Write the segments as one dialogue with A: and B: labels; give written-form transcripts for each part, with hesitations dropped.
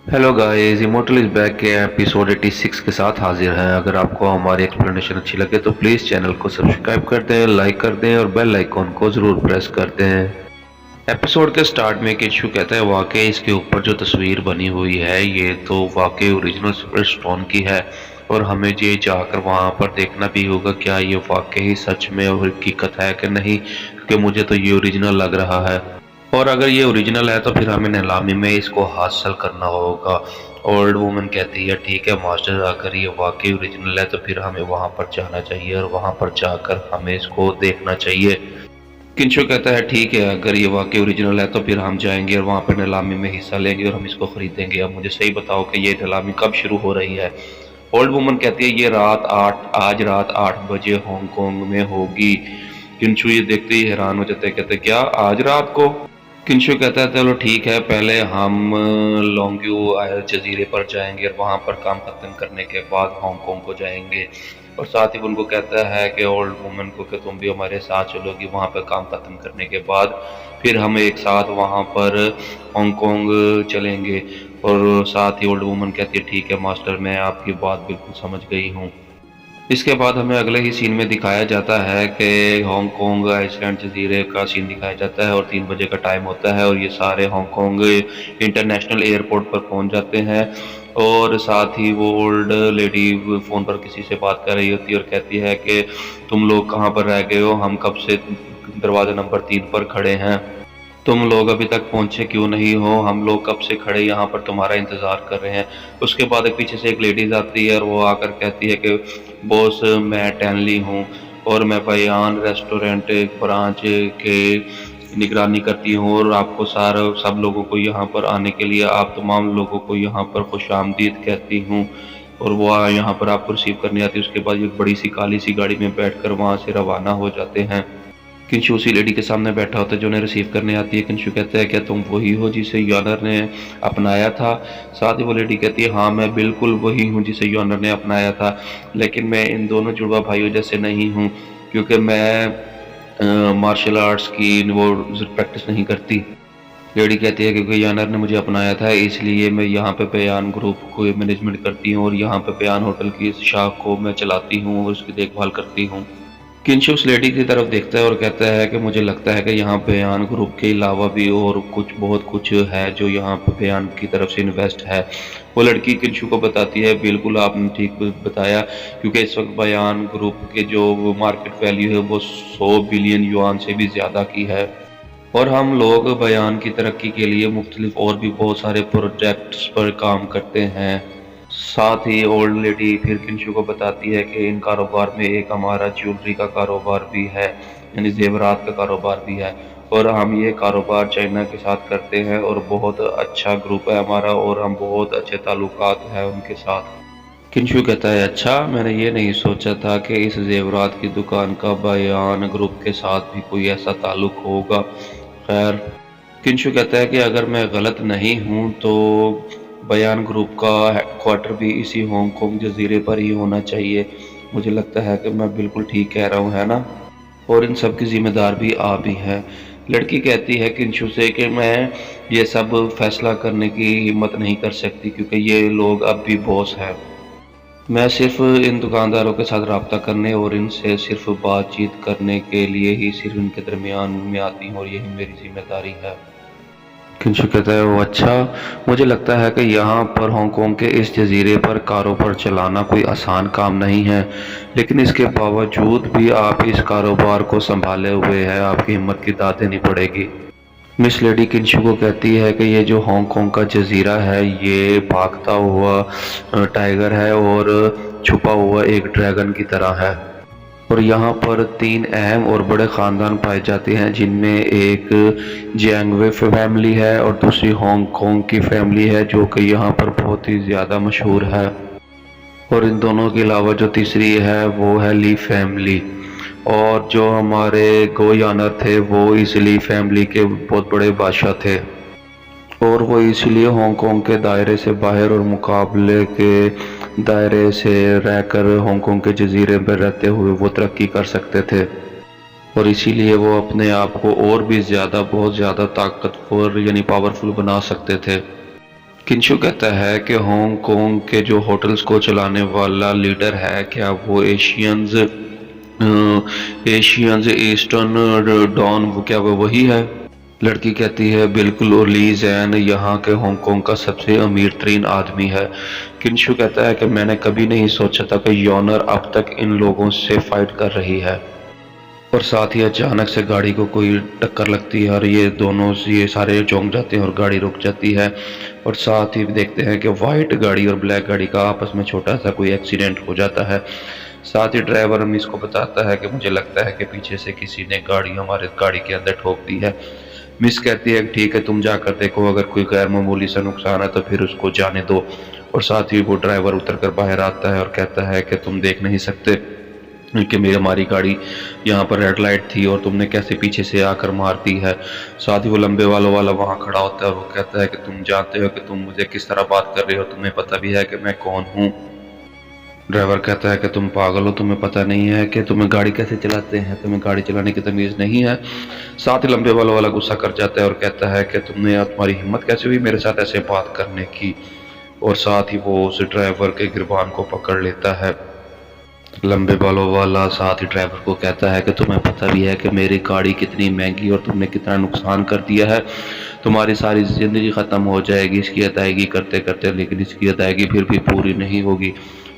A: Hello guys, immortal is back के episode 86 के साथ हाजिर हैं। अगर आपको हमारी एक्सप्लेनेशन अच्छी लगे तो प्लीज़ चैनल को सब्सक्राइब कर दें, लाइक कर दें और बेल आइकॉन को ज़रूर प्रेस कर दें। एपिसोड के स्टार्ट में किच्चू कहता है वाकई इसके ऊपर जो तस्वीर बनी हुई है ये तो वाकई ओरिजिनल सुपर स्टोन की है और हमें ये जाकर वहाँ पर देखना भी होगा क्या ये वाकई सच में और हकीकत है कि नहीं, क्योंकि मुझे तो ये ओरिजिनल लग रहा है। और अगर ये ओरिजिनल है तो फिर हमें नीलामी में इसको हासिल करना होगा। ओल्ड वुमन कहती है ठीक है मास्टर, अगर ये वाकई ओरिजिनल है तो फिर हमें वहाँ पर जाना चाहिए और वहाँ पर जाकर हमें इसको देखना चाहिए। किंचो कहता है ठीक है, अगर ये वाकई ओरिजिनल है तो फिर हम जाएंगे और वहाँ पर नीलामी में हिस्सा लेंगे और हम इसको खरीदेंगे। अब मुझे सही बताओ कि ये नीलामी कब शुरू हो रही है। ओल्ड वुमन कहती है ये आज रात 8 बजे हांगकांग में होगी। किंचू ये देखते ही हैरान हो जाते हैं, कहते क्या आज रात को। किंशु कहता है चलो ठीक है, पहले हम लोंग्यू जजीरे पर जाएंगे और वहाँ पर काम खत्म करने के बाद हांगकांग को जाएंगे। और साथ ही उनको कहता है कि ओल्ड वुमन को कि तुम भी हमारे साथ चलोगी वहाँ पर काम खत्म करने के बाद, फिर हम एक साथ वहाँ पर हांगकांग चलेंगे। और साथ ही ओल्ड वुमन कहती है ठीक है मास्टर, मैं आपकी बात बिल्कुल समझ गई हूँ। इसके बाद हमें अगले ही सीन में दिखाया जाता है कि हांगकांग आइसलैंड जजीरे का सीन दिखाया जाता है और 3 बजे का टाइम होता है और ये सारे हांगकांग इंटरनेशनल एयरपोर्ट पर पहुंच जाते हैं। और साथ ही वो ओल्ड लेडी फ़ोन पर किसी से बात कर रही होती है और कहती है कि तुम लोग कहाँ पर रह गए हो, हम कब से दरवाज़ा नंबर 3 पर खड़े हैं, तुम लोग अभी तक पहुंचे क्यों नहीं हो, हम लोग कब से खड़े यहाँ पर तुम्हारा इंतज़ार कर रहे हैं। उसके बाद एक पीछे से एक लेडीज़ आती है और वो आकर कहती है कि बॉस मैं टैनली हूँ और मैं बयान रेस्टोरेंट ब्रांच के निगरानी करती हूँ और आपको सब लोगों को यहाँ पर आने के लिए आप तमाम लोगों को यहाँ पर खुशामदीद कहती हूँ। और वो यहाँ पर आपको रिसीव करने आती है। उसके बाद एक बड़ी सी काली सी गाड़ी में बैठकर वहाँ से रवाना हो जाते हैं। किंशु उसी लेडी के सामने बैठा होता है जो उन्हें रिसीव करने आती है। किंशु कहता है क्या तुम वही हो जिसे योनर ने अपनाया था। साथ ही वो लेडी कहती है हाँ मैं बिल्कुल वही हूँ जिसे योनर ने अपनाया था, लेकिन मैं इन दोनों जुड़वा भाइयों जैसे नहीं हूँ क्योंकि मैं मार्शल आर्ट्स की वो प्रैक्टिस नहीं करती। लेडी कहती है क्योंकि योनर ने मुझे अपनाया था इसलिए मैं यहाँ पे बयान ग्रुप को मैनेजमेंट करती हूँ और यहाँ पे बयान होटल की इस शाख को मैं चलाती हूँ और उसकी देखभाल करती हूँ। किंशु उस लेडी की तरफ देखता है और कहता है कि मुझे लगता है कि यहाँ बयान ग्रुप के अलावा भी और कुछ बहुत कुछ है जो यहाँ पे बयान की तरफ से इन्वेस्ट है। वो लड़की किंशु को बताती है बिल्कुल आपने ठीक बताया, क्योंकि इस वक्त बयान ग्रुप के जो मार्केट वैल्यू है वो 100 बिलियन युआन से भी ज़्यादा की है और हम लोग बयान की तरक्की के लिए मुख्तलिफ और भी बहुत सारे प्रोजेक्ट्स पर काम करते हैं। साथ ही ओल्ड लेडी फिर किंशु को बताती है कि इन कारोबार में एक हमारा ज्वेलरी का कारोबार भी है, यानी जेवरात का कारोबार भी है और हम ये कारोबार चाइना के साथ करते हैं और बहुत अच्छा ग्रुप है हमारा और हम बहुत अच्छे ताल्लुकात हैं उनके साथ। किंशु कहता है अच्छा, मैंने ये नहीं सोचा था कि इस जेवरात की दुकान का बयान ग्रुप के साथ भी कोई ऐसा ताल्लुक होगा। खैर, किंशु कहता है कि अगर मैं गलत नहीं हूँ तो बयान ग्रुप का हेडक्वार्टर भी इसी हांगकांग जजीरे पर ही होना चाहिए। मुझे लगता है कि मैं बिल्कुल ठीक कह रहा हूँ, है ना? और इन सब की जिम्मेदार भी आप ही हैं। लड़की कहती है किंशु से कि मैं ये सब फैसला करने की हिम्मत नहीं कर सकती क्योंकि ये लोग अब भी बॉस हैं। मैं सिर्फ इन दुकानदारों के साथ रब्ता करने और इनसे सिर्फ बातचीत करने के लिए ही सिर्फ इनके दरमियान में आती हूँ और यही मेरी जिम्मेदारी है। किंशु कहता है वो अच्छा, मुझे लगता है कि यहाँ पर हांगकांग के इस जजीरे पर कारोबार चलाना कोई आसान काम नहीं है, लेकिन इसके बावजूद भी आप इस कारोबार को संभाले हुए हैं, आपकी हिम्मत की दाद देनी पड़ेगी। मिस लेडी किंशु को कहती है कि ये जो हांगकांग का जजीरा है ये भागता हुआ टाइगर है और छुपा हुआ एक ड्रैगन की तरह है और यहाँ पर 3 अहम और बड़े ख़ानदान पाए जाते हैं जिनमें एक जियांगवे फैमिली है और दूसरी हांगकांग की फैमिली है जो कि यहाँ पर बहुत ही ज़्यादा मशहूर है और इन दोनों के अलावा जो तीसरी है वो है ली फैमिली। और जो हमारे गोयानर थे वो इस ली फैमिली के बहुत बड़े बादशाह थे और वो इसलिए हांगकांग के दायरे से बाहर और मुकाबले के दायरे से रहकर हांगकांग के जजीरे पर रहते हुए वो तरक्की कर सकते थे और इसीलिए वो अपने आप को और भी ज़्यादा बहुत ज़्यादा ताकतवर यानी पावरफुल बना सकते थे। किंशु कहता है कि हांगकांग के जो होटल्स को चलाने वाला लीडर है, क्या वो एशियंस ईस्टर्न डॉन, वो क्या वो वही है? लड़की कहती है बिल्कुल, और ली जैन यहाँ के हांगकांग का सबसे अमीर तरीन आदमी है। किंशु कहता है कि मैंने कभी नहीं सोचा था कि योनर अब तक इन लोगों से फाइट कर रही है। और साथ ही अचानक से गाड़ी को कोई टक्कर लगती है और ये सारे चौंक जाते हैं और गाड़ी रुक जाती है। और साथ ही देखते हैं कि वाइट गाड़ी और ब्लैक गाड़ी का आपस में छोटा सा कोई एक्सीडेंट हो जाता है। साथ ही ड्राइवर मिस को बताता है कि मुझे लगता है कि पीछे से किसी ने गाड़ी हमारे गाड़ी के अंदर ठोक दी है। मिस कहती है ठीक है, तुम जाकर देखो, अगर कोई गैर मामूली सा नुकसान है तो फिर उसको जाने दो। और साथ ही वो ड्राइवर उतर कर बाहर आता है और कहता है कि तुम देख नहीं सकते कि मेरी हमारी गाड़ी यहाँ पर रेड लाइट थी और तुमने कैसे पीछे से आकर मार दी है। साथ ही वो लंबे वालों वाला वहाँ खड़ा होता है और वो कहता है कि तुम जानते हो कि तुम मुझे किस तरह बात कर रहे हो, तुम्हें पता भी है कि मैं कौन हूँ? ड्राइवर कहता है कि तुम पागल हो, तुम्हें पता नहीं है कि तुम्हें गाड़ी कैसे चलाते हैं, तुम्हें गाड़ी चलाने की तमीज़ नहीं है। साथ ही लंबे वालों वाला गुस्सा कर जाता है और कहता है कि तुम्हारी हिम्मत कैसे हुई मेरे साथ ऐसे बात करने की। और साथ ही वो उस ड्राइवर के गिरबान को पकड़ लेता है। लंबे बालों वाला साथ ही ड्राइवर को कहता है कि तुम्हें पता भी है कि मेरी गाड़ी कितनी महंगी और तुमने कितना नुकसान कर दिया है, तुम्हारी सारी ज़िंदगी ख़त्म हो जाएगी इसकी अदायगी करते करते, लेकिन इसकी अदायगी फिर भी पूरी नहीं होगी।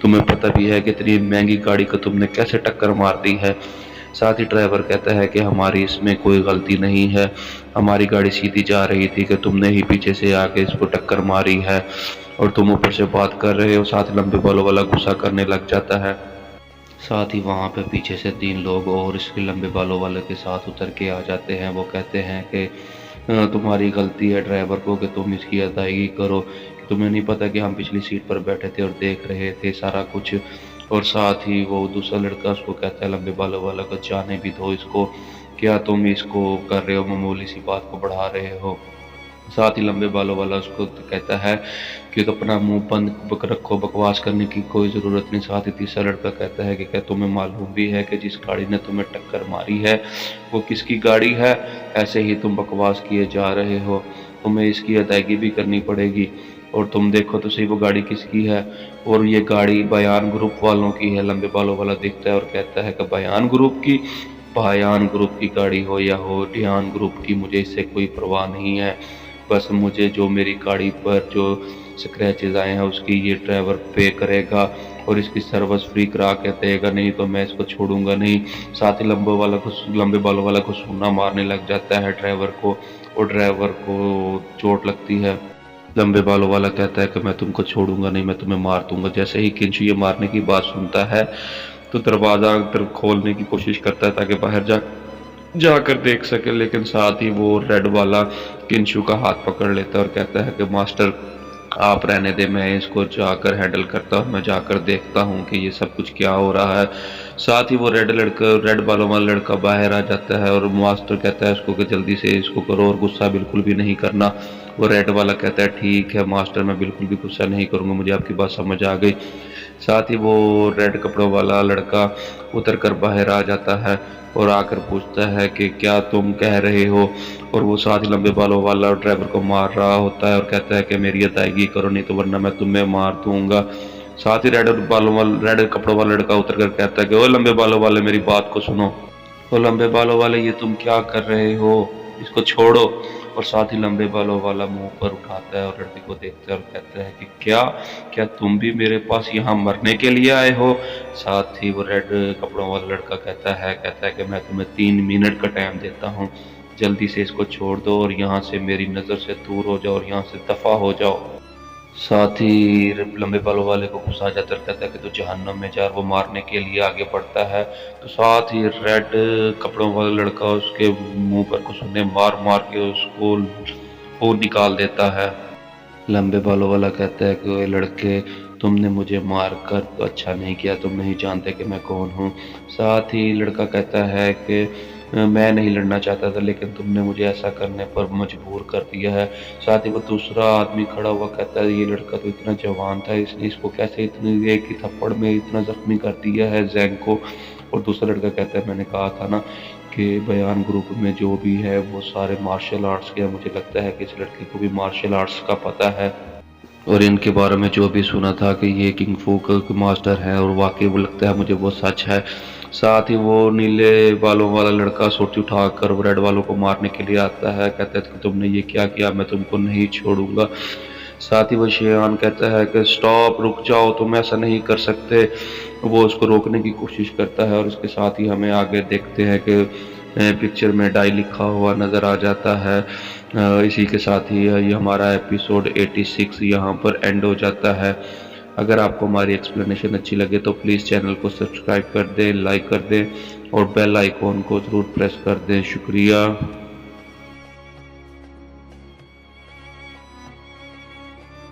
A: तुम्हें पता भी है कि इतनी महंगी गाड़ी को तुमने कैसे टक्कर मार दी है। साथ ही ड्राइवर कहता है कि हमारी इसमें कोई गलती नहीं है, हमारी गाड़ी सीधी जा रही थी कि तुमने ही पीछे से आके इसको टक्कर मारी है और तुम ऊपर से बात कर रहे हो। साथ ही लंबे बालों वाला गुस्सा करने लग जाता है। साथ ही वहाँ पे पीछे से 3 लोग और इसके लंबे बालों वाले के साथ उतर के आ जाते हैं। वो कहते हैं कि तुम्हारी गलती है ड्राइवर को कि तुम इसकी अदायगी करो, कि तुम्हें नहीं पता कि हम पिछली सीट पर बैठे थे और देख रहे थे सारा कुछ। और साथ ही वो दूसरा लड़का उसको कहता है लंबे बालों वाला को, जाने भी दो इसको, क्या तुम इसको कर रहे हो, मामूली सी बात को बढ़ा रहे हो। साथ ही लंबे बालों वाला उसको कहता है कि तो अपना मुंह बंद रखो, बकवास करने की कोई ज़रूरत नहीं। साथ ही तीसरा लड़का कहता है कि क्या तुम्हें मालूम भी है कि जिस गाड़ी ने तुम्हें टक्कर मारी है वो किसकी गाड़ी है? ऐसे ही तुम बकवास किए जा रहे हो, तुम्हें इसकी अदायगी भी करनी पड़ेगी। और तुम देखो तो सही वो गाड़ी किसकी है, और ये गाड़ी बयान ग्रुप वालों की है। लंबे बालों वाला देखता है और कहता है कि बयान ग्रुप की? बयान ग्रुप की गाड़ी हो या हो ढियान ग्रुप की, मुझे इससे कोई परवाह नहीं है। बस मुझे जो मेरी गाड़ी पर जो स्क्रैचेस आए हैं उसकी ये ड्राइवर पे करेगा और इसकी सर्विस फ्री करा के देगा, नहीं तो मैं इसको छोड़ूंगा नहीं। साथ ही लंबे बालों वाला को सूना मारने लग जाता है ड्राइवर को, और ड्राइवर को चोट लगती है। लंबे बालों वाला कहता है कि मैं तुमको छोड़ूंगा नहीं, मैं तुम्हें मार दूंगा। जैसे ही किंशु ये मारने की बात सुनता है तो दरवाज़ा खोलने की कोशिश करता है ताकि बाहर जाकर देख सके, लेकिन साथ ही वो रेड वाला किंशु का हाथ पकड़ लेता है और कहता है कि मास्टर आप रहने दे, मैं इसको जाकर हैंडल करता हूँ, मैं जाकर देखता हूँ कि ये सब कुछ क्या हो रहा है। साथ ही वो रेड बालों वाला लड़का बाहर आ जाता है और मास्टर कहता है उसको कि जल्दी से इसको करो और गुस्सा बिल्कुल भी नहीं करना। वो रेड वाला कहता है ठीक है मास्टर, मैं बिल्कुल भी गुस्सा नहीं करूँगा, मुझे आपकी बात समझ आ गई। साथ ही वो रेड कपड़ों वाला लड़का उतर कर बाहर आ जाता है और आकर पूछता है कि क्या तुम कह रहे हो। और वो साथ ही लंबे बालों वाला ड्राइवर को मार रहा होता है और कहता है कि मेरी अदायगी करो, नहीं तो वरना मैं तुम्हें मार दूंगा। साथ ही रेड कपड़ों वाला लड़का उतर कर कहता है कि ओ लंबे बालों वाले, मेरी बात को सुनो। तो लंबे बालों वाले, ये तुम क्या कर रहे हो, इसको छोड़ो। और साथ ही लंबे बालों वाला मुंह पर उठाता है और लड़की को देखता है और कहता है कि क्या क्या तुम भी मेरे पास यहाँ मरने के लिए आए हो? साथ ही वो रेड कपड़ों वाला लड़का कहता है कि मैं तुम्हें 3 मिनट का टाइम देता हूँ, जल्दी से इसको छोड़ दो और यहाँ से मेरी नज़र से दूर हो जाओ और यहाँ से दफ़ा हो जाओ। साथ ही लंबे बालों वाले को गुस्सा आ जाता है, कहता है कि तू जहन्नम में जा, और वो मारने के लिए आगे बढ़ता है। तो साथ ही रेड कपड़ों वाला लड़का उसके मुंह पर कुछ मार मार के उसको वो निकाल देता है। लंबे बालों वाला कहता है कि ओए लड़के, तुमने मुझे मार कर तो अच्छा नहीं किया, तुम नहीं जानते कि मैं कौन हूँ। साथ ही लड़का कहता है कि मैं नहीं लड़ना चाहता था, लेकिन तुमने मुझे ऐसा करने पर मजबूर कर दिया है। साथ ही वो दूसरा आदमी खड़ा हुआ कहता है ये लड़का तो इतना जवान था, इसने इसको कैसे इतनी एक ही थप्पड़ में इतना जख्मी कर दिया है जैंग को। और दूसरा लड़का कहता है मैंने कहा था ना कि बयान ग्रुप में जो भी है वो सारे मार्शल आर्ट्स के हैं, मुझे लगता है कि इस लड़के को भी मार्शल आर्ट्स का पता है। और इनके बारे में जो भी सुना था कि ये किंग फू के मास्टर हैं, और वाकई वो लगता है मुझे वो सच है। साथ ही वो नीले बालों वाला लड़का सोटी उठाकर रेड वालों को मारने के लिए आता है, कहता है कि तुमने ये क्या किया, मैं तुमको नहीं छोड़ूंगा। साथ ही वो शेयान कहता है कि स्टॉप, रुक जाओ, तुम ऐसा नहीं कर सकते। वो उसको रोकने की कोशिश करता है, और उसके साथ ही हमें आगे देखते हैं कि पिक्चर में डाई लिखा हुआ नज़र आ जाता है। इसी के साथ ही ये हमारा एपिसोड 86 यहाँ पर एंड हो जाता है। अगर आपको हमारी एक्सप्लेनेशन अच्छी लगे तो प्लीज़ चैनल को सब्सक्राइब कर दें, लाइक कर दें और बेल आइकॉन को ज़रूर प्रेस कर दें। शुक्रिया।